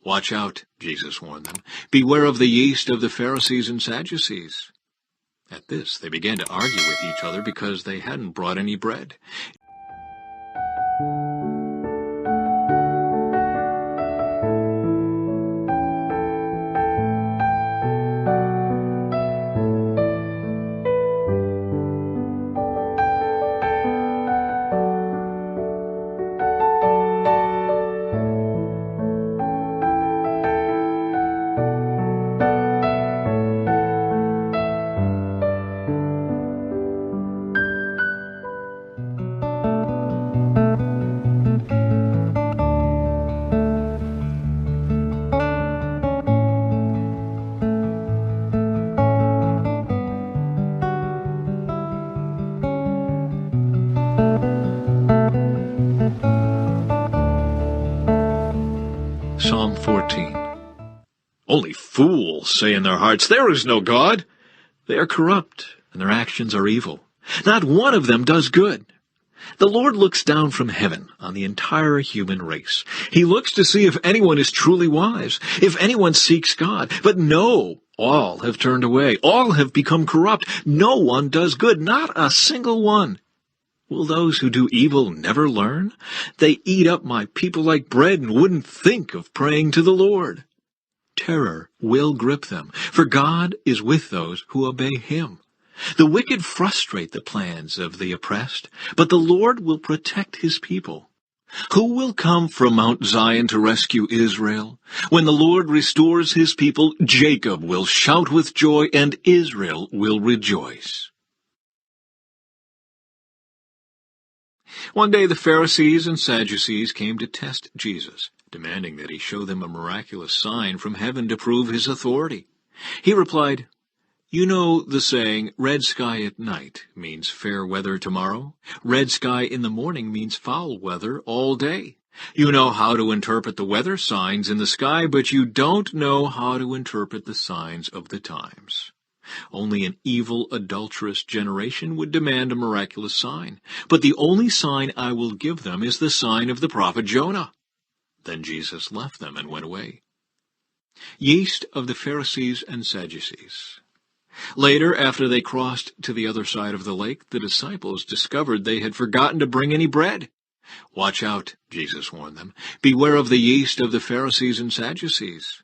"Watch out," Jesus warned them. "Beware of the yeast of the Pharisees and Sadducees." At this, they began to argue with each other because they hadn't brought any bread. Psalm 14. Only fools say in their hearts, "There is no God." They are corrupt, and their actions are evil. Not one of them does good. The Lord looks down from heaven on the entire human race. He looks to see if anyone is truly wise, if anyone seeks God. But no, all have turned away. All have become corrupt. No one does good, not a single one. Will those who do evil never learn? They eat up my people like bread and wouldn't think of praying to the Lord. Terror will grip them, for God is with those who obey Him. The wicked frustrate the plans of the oppressed, but the Lord will protect His people. Who will come from Mount Zion to rescue Israel? When the Lord restores His people, Jacob will shout with joy and Israel will rejoice. One day the Pharisees and Sadducees came to test Jesus, demanding that He show them a miraculous sign from heaven to prove His authority. He replied, "You know the saying, 'Red sky at night' means fair weather tomorrow. Red sky in the morning means foul weather all day. You know how to interpret the weather signs in the sky, but you don't know how to interpret the signs of the times. Only an evil, adulterous generation would demand a miraculous sign. But the only sign I will give them is the sign of the prophet Jonah." Then Jesus left them and went away. Yeast of the Pharisees and Sadducees. Later, after they crossed to the other side of the lake, the disciples discovered they had forgotten to bring any bread. "Watch out," Jesus warned them. "Beware of the yeast of the Pharisees and Sadducees."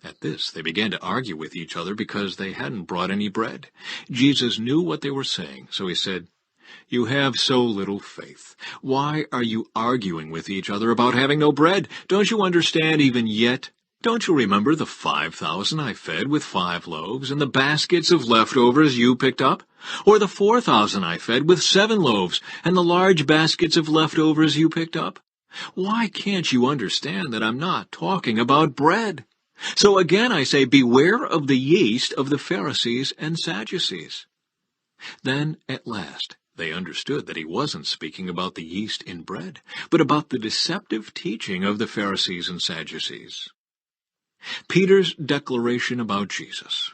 At this, they began to argue with each other because they hadn't brought any bread. Jesus knew what they were saying, so He said, "You have so little faith. Why are you arguing with each other about having no bread? Don't you understand even yet? Don't you remember the 5,000 I fed with 5 loaves and the baskets of leftovers you picked up? Or the 4,000 I fed with 7 loaves and the large baskets of leftovers you picked up? Why can't you understand that I'm not talking about bread? So again I say, beware of the yeast of the Pharisees and Sadducees." Then, at last, they understood that He wasn't speaking about the yeast in bread, but about the deceptive teaching of the Pharisees and Sadducees. Peter's declaration about Jesus.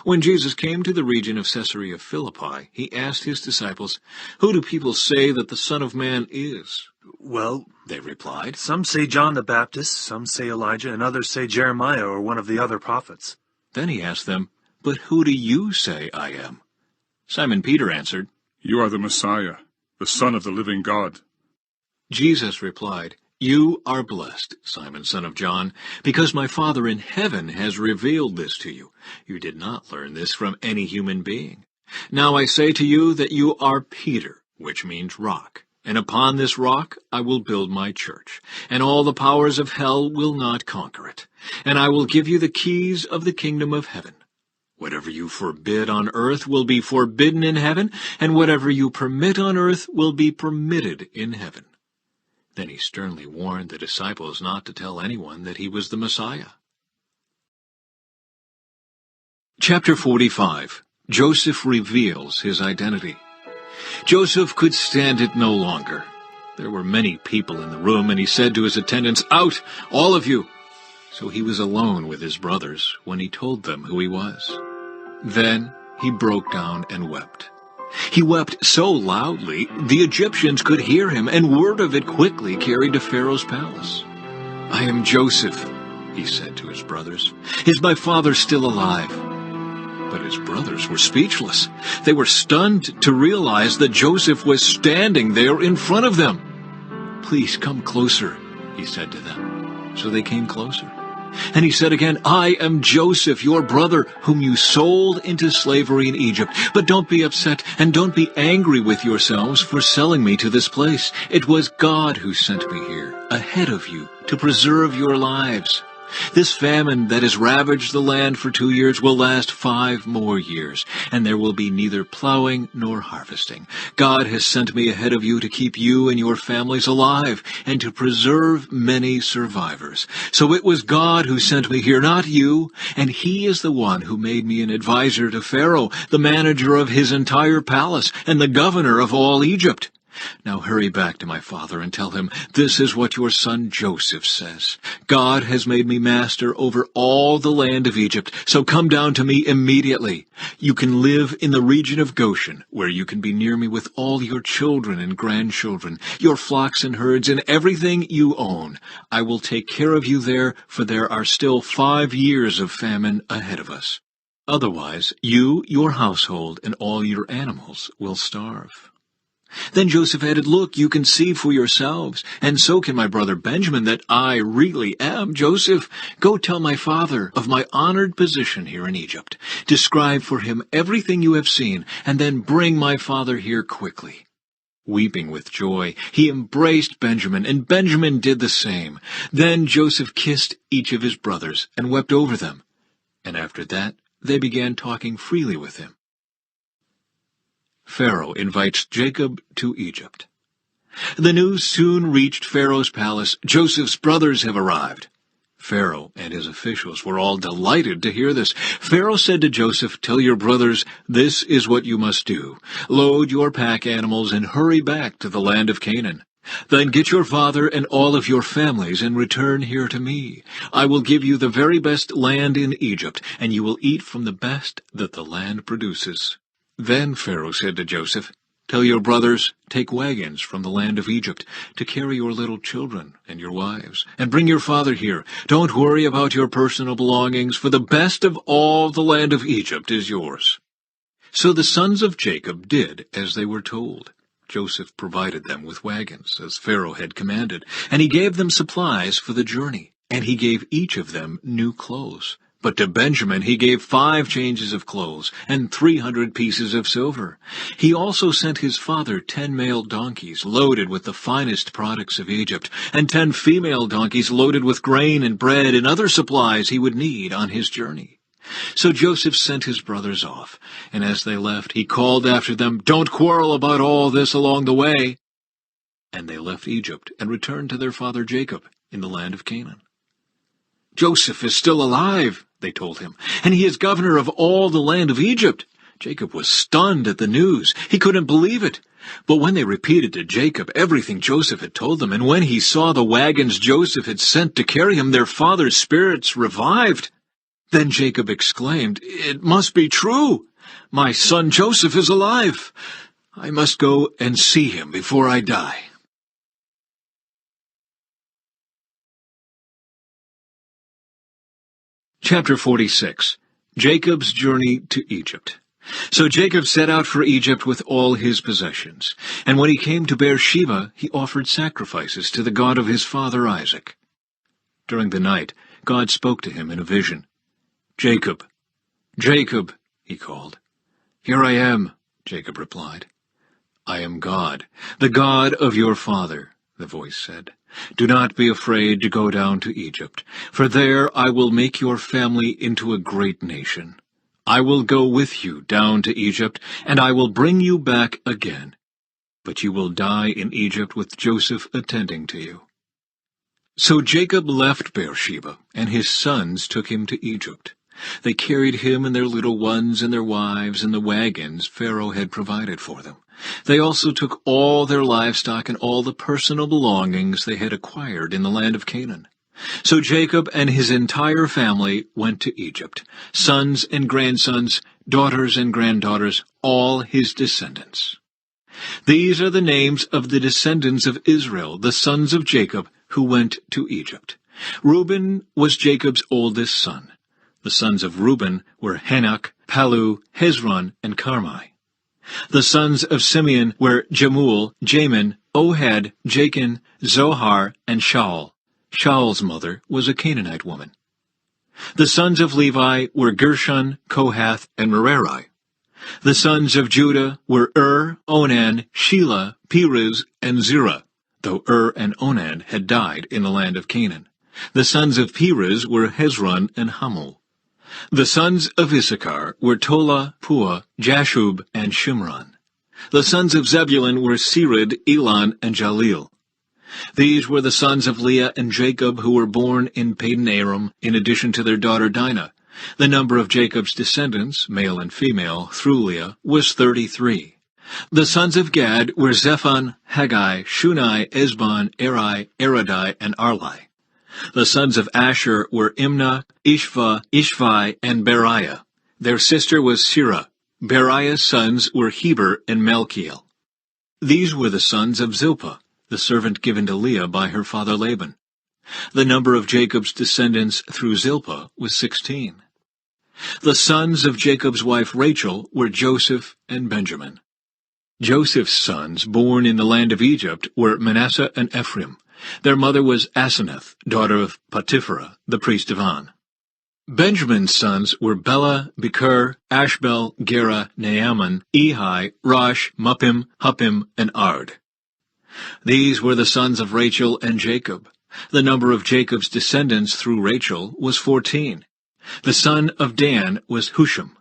When Jesus came to the region of Caesarea Philippi, He asked His disciples, "Who do people say that the Son of Man is?" "Well," they replied, "some say John the Baptist, some say Elijah, and others say Jeremiah or one of the other prophets." Then He asked them, "But who do you say I am?" Simon Peter answered, "You are the Messiah, the Son of the living God." Jesus replied, "You are blessed, Simon, son of John, because my Father in heaven has revealed this to you. You did not learn this from any human being. Now I say to you that you are Peter, which means rock. And upon this rock I will build my church, and all the powers of hell will not conquer it. And I will give you the keys of the kingdom of heaven. Whatever you forbid on earth will be forbidden in heaven, and whatever you permit on earth will be permitted in heaven." Then He sternly warned the disciples not to tell anyone that He was the Messiah. Chapter 45. Joseph reveals his identity. Joseph could stand it no longer. There were many people in the room, and he said to his attendants, "Out, all of you!" So he was alone with his brothers when he told them who he was. Then he broke down and wept. He wept so loudly the Egyptians could hear him, and word of it quickly carried to Pharaoh's palace. "I am Joseph," he said to his brothers. "Is my father still alive?" But his brothers were speechless. They were stunned to realize that Joseph was standing there in front of them. "Please come closer," he said to them. So they came closer. And he said again, "I am Joseph, your brother, whom you sold into slavery in Egypt. But don't be upset and don't be angry with yourselves for selling me to this place. It was God who sent me here, ahead of you, to preserve your lives. This famine that has ravaged the land for 2 years will last 5 more years, and there will be neither plowing nor harvesting. God has sent me ahead of you to keep you and your families alive, and to preserve many survivors. So it was God who sent me here, not you, and He is the one who made me an advisor to Pharaoh, the manager of his entire palace, and the governor of all Egypt. Now hurry back to my father and tell him, 'This is what your son Joseph says. God has made me master over all the land of Egypt, so come down to me immediately. You can live in the region of Goshen, where you can be near me with all your children and grandchildren, your flocks and herds, and everything you own. I will take care of you there, for there are still 5 years of famine ahead of us. Otherwise, you, your household, and all your animals will starve.' Then Joseph added, 'Look, you can see for yourselves, and so can my brother Benjamin, that I really am Joseph. Go tell my father of my honored position here in Egypt. Describe for him everything you have seen, and then bring my father here quickly.' Weeping with joy, he embraced Benjamin, and Benjamin did the same. Then Joseph kissed each of his brothers and wept over them. And after that, they began talking freely with him. Pharaoh invites Jacob to Egypt. The news soon reached Pharaoh's palace. Joseph's brothers have arrived. Pharaoh and his officials were all delighted to hear this. Pharaoh said to Joseph, 'Tell your brothers, this is what you must do. Load your pack animals and hurry back to the land of Canaan. Then get your father and all of your families and return here to me. I will give you the very best land in Egypt, and you will eat from the best that the land produces.' Then Pharaoh said to Joseph, 'Tell your brothers, take wagons from the land of Egypt to carry your little children and your wives, and bring your father here. Don't worry about your personal belongings, for the best of all the land of Egypt is yours.' So the sons of Jacob did as they were told. Joseph provided them with wagons, as Pharaoh had commanded, and he gave them supplies for the journey, and he gave each of them new clothes. But to Benjamin he gave 5 changes of clothes and 300 pieces of silver. He also sent his father 10 male donkeys loaded with the finest products of Egypt, and 10 female donkeys loaded with grain and bread and other supplies he would need on his journey. So Joseph sent his brothers off, and as they left, he called after them, 'Don't quarrel about all this along the way.' And they left Egypt and returned to their father Jacob in the land of Canaan. 'Joseph is still alive,' they told him, 'and he is governor of all the land of Egypt.' Jacob was stunned at the news. He couldn't believe it. But when they repeated to Jacob everything Joseph had told them, and when he saw the wagons Joseph had sent to carry him, their father's spirits revived. Then Jacob exclaimed, 'It must be true. My son Joseph is alive. I must go and see him before I die.' Chapter 46. Jacob's Journey to Egypt. So Jacob set out for Egypt with all his possessions. And when he came to Beersheba, he offered sacrifices to the God of his father Isaac. During the night, God spoke to him in a vision. 'Jacob, Jacob,' he called. 'Here I am,' Jacob replied. 'I am God, the God of your father,' the voice said. 'Do not be afraid to go down to Egypt, for there I will make your family into a great nation. I will go with you down to Egypt, and I will bring you back again. But you will die in Egypt with Joseph attending to you.' So Jacob left Beersheba, and his sons took him to Egypt. They carried him and their little ones and their wives in the wagons Pharaoh had provided for them. They also took all their livestock and all the personal belongings they had acquired in the land of Canaan. So Jacob and his entire family went to Egypt, sons and grandsons, daughters and granddaughters, all his descendants. These are the names of the descendants of Israel, the sons of Jacob, who went to Egypt. Reuben was Jacob's oldest son. The sons of Reuben were Hanok, Palu, Hezron, and Carmi. The sons of Simeon were Jemuel, Jamin, Ohad, Jachin, Zohar, and Shaul. Shaul's mother was a Canaanite woman. The sons of Levi were Gershon, Kohath, and Merari. The sons of Judah were Onan, Shelah, Perez, and Zerah, though and Onan had died in the land of Canaan. The sons of Perez were Hezron and Hamul. The sons of Issachar were Tola, Puah, Jashub, and Shimron. The sons of Zebulun were Sered, Elon, and Jaleel. These were the sons of Leah and Jacob who were born in Padan Aram, in addition to their daughter Dinah. The number of Jacob's descendants, male and female, through Leah, was 33. The sons of Gad were Zephon, Haggai, Shunai, Esbon, Eri, Eradai, and Arli. The sons of Asher were Imnah, Ishva, Ishvi, and Beriah. Their sister was Sirah. Beriah's sons were Heber and Malkiel. These were the sons of Zilpah, the servant given to Leah by her father Laban. The number of Jacob's descendants through Zilpah was 16. The sons of Jacob's wife Rachel were Joseph and Benjamin. Joseph's sons, born in the land of Egypt, were Manasseh and Ephraim. Their mother was Asenath, daughter of Potipharah, the priest of On. Benjamin's sons were Bela, Becher, Ashbel, Gera, Naaman, Ehi, Rosh, Muppim, Huppim, and Ard. These were the sons of Rachel and Jacob. The number of Jacob's descendants through Rachel was 14. The son of Dan was Husham.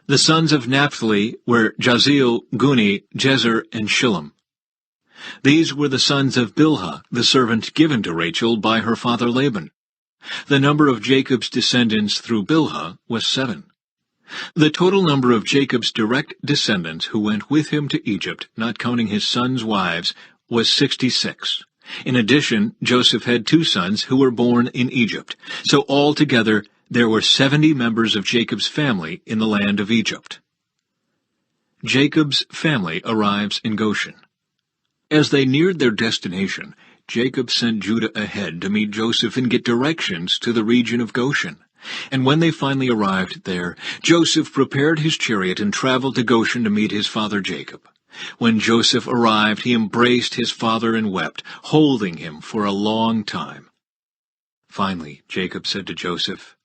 The sons of Naphtali were Jazeel, Guni, Jezer, and Shillem. These were the sons of Bilhah, the servant given to Rachel by her father Laban. The number of Jacob's descendants through Bilhah was 7. The total number of Jacob's direct descendants who went with him to Egypt, not counting his sons' wives, was 66. In addition, Joseph had 2 sons who were born in Egypt. So altogether, there were 70 members of Jacob's family in the land of Egypt. Jacob's family arrives in Goshen. As they neared their destination, Jacob sent Judah ahead to meet Joseph and get directions to the region of Goshen. And when they finally arrived there, Joseph prepared his chariot and traveled to Goshen to meet his father Jacob. When Joseph arrived, he embraced his father and wept, holding him for a long time. Finally, Jacob said to Joseph,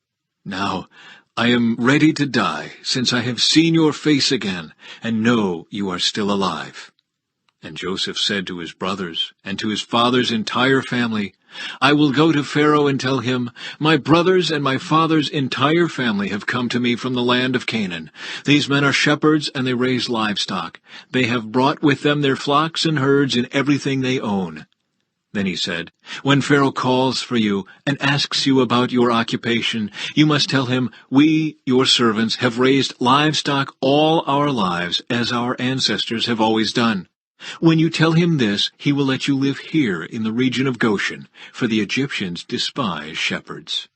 "Now I am ready to die, since I have seen your face again, and know you are still alive." And Joseph said to his brothers and to his father's entire family, "I will go to Pharaoh and tell him, 'My brothers and my father's entire family have come to me from the land of Canaan. These men are shepherds, and they raise livestock. They have brought with them their flocks and herds and everything they own.'" Then he said, "When Pharaoh calls for you and asks you about your occupation, you must tell him, 'We, your servants, have raised livestock all our lives, as our ancestors have always done.' When you tell him this, he will let you live here in the region of Goshen, for the Egyptians despise shepherds."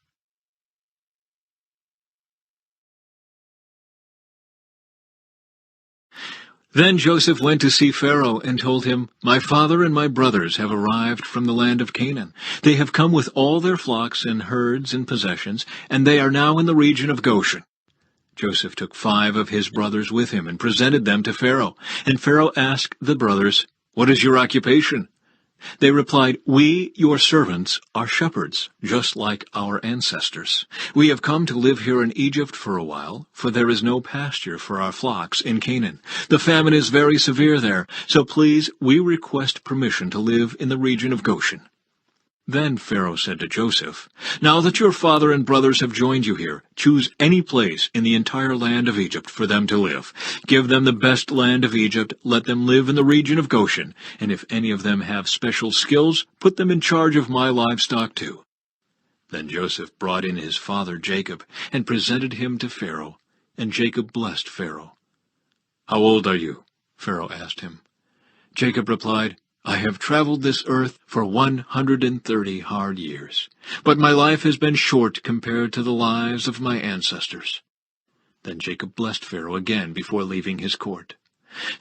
Then Joseph went to see Pharaoh and told him, "My father and my brothers have arrived from the land of Canaan. They have come with all their flocks and herds and possessions, and they are now in the region of Goshen." Joseph took 5 of his brothers with him and presented them to Pharaoh. And Pharaoh asked the brothers, "What is your occupation?" They replied, "We, your servants, are shepherds, just like our ancestors. We have come to live here in Egypt for a while, for there is no pasture for our flocks in Canaan. The famine is very severe there, so please, we request permission to live in the region of Goshen." Then Pharaoh said to Joseph, "Now that your father and brothers have joined you here, choose any place in the entire land of Egypt for them to live. Give them the best land of Egypt, let them live in the region of Goshen, and if any of them have special skills, put them in charge of my livestock too." Then Joseph brought in his father Jacob, and presented him to Pharaoh, and Jacob blessed Pharaoh. "How old are you?" Pharaoh asked him. Jacob replied, "I have traveled this earth for 130 hard years, but my life has been short compared to the lives of my ancestors." Then Jacob blessed Pharaoh again before leaving his court.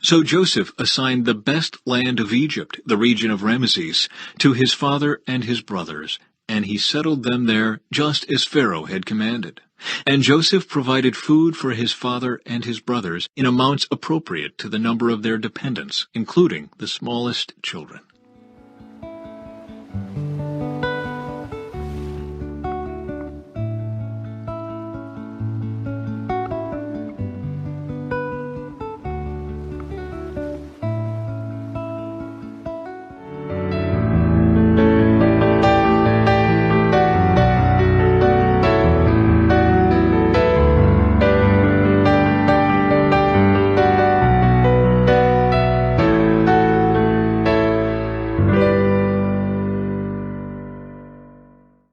So Joseph assigned the best land of Egypt, the region of Ramesses, to his father and his brothers, and he settled them there just as Pharaoh had commanded. And Joseph provided food for his father and his brothers in amounts appropriate to the number of their dependents, including the smallest children.